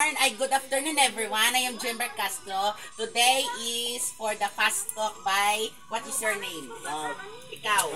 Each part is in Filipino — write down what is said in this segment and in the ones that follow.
Good afternoon everyone. I am Jember Castro. Today is for the fast talk by, what is your name? Ikaw.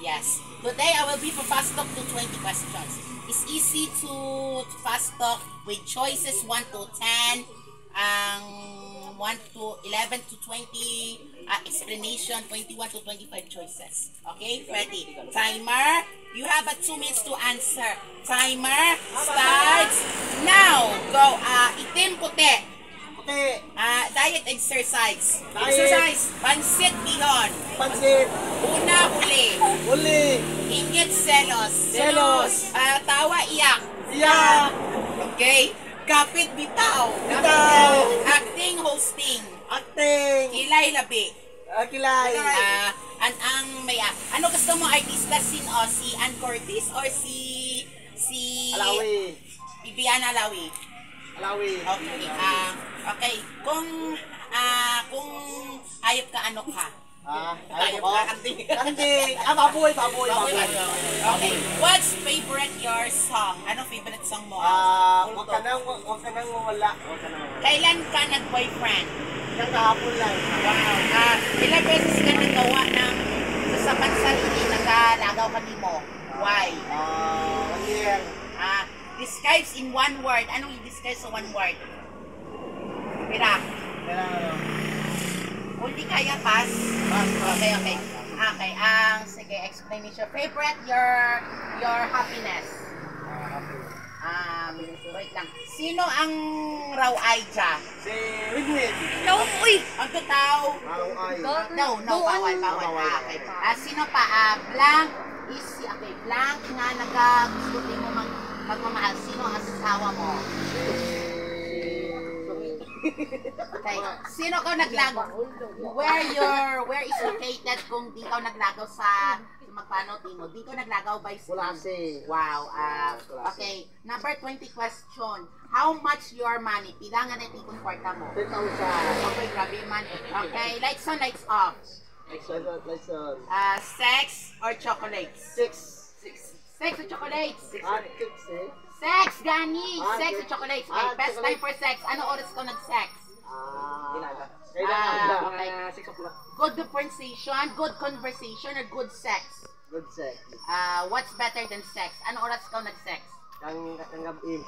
Yes. Today I will be for fast talk to 20 questions. It's easy to fast talk with choices 1 to 10, 1 to 11 to 20, explanation 21 to 25 choices. Okay, ready? Timer. You have 2 minutes to answer. Timer starts now. Go. Itim, puti. Puti. Diet exercise. Diet. Exercise. Pansit, bihon. Pansit. Una, huli. Huli. Ingit, selos. Selos. Tawa, iyak. Iyak. Okay. Kapit, bitaw. Bitaw. Acting, hosting. Acting. Kilay, labi. Kilay. Ano gusto mo artista? Si Ann Curtis or si Alawi. Bibiana Alawi? Alawi. Okay. Okay. Kung hayop ka, ano ka? Hayop ka. Kanding. Baboy. Okay. What's favorite your song? Ano favorite song mo? Wag ka nang wala. Kailan ka nag-boyfriend? Yung kahapon lang. Wow. Ilang beses ka nagawa ng sasapat sarili, nagalagaw ka mo? Why? 1 year. Describes in one word. Anong i-describe sa one word? Pira. Kung di kaya, pass. Okay. Okay. Sige, explanation. Favorite, your happiness. Wait lang. Sino ang raw ay dyan? Si Winwin. No, uy! Ang totoo. No, bawal. Okay. Sino pa? Blank is, okay, blank nga gusto din mo magmamahal. Sino ang asawa mo? Okay. Sino ka naglagaw? Where is located kung di ka naglagaw sa magpano timo? Di ka naglagaw by Kulase. Wow. Okay. Number 20 question. How much your money? Pilangan na tikon kwarta mo? 10,000. Okay, grabe man. Okay, lights on, lights off. Lights on. Sex or chocolates? Sex or chocolates? Sex, gani! Sex or chocolates? Okay, best time for sex. Ano oras ko nag-sex? Okay. 6 o'clock. Good conversation or good sex? Good sex. What's better than sex? Ano oras ko nag-sex? Kang-gabi.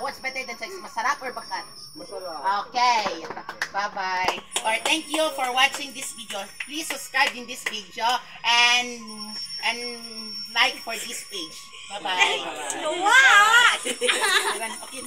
What's better than sex? Masarap or bakat? Masarap. Okay. Bye-bye. Or thank you for watching this video. Please subscribe in this video and like for this page. Bye-bye. What? Okay.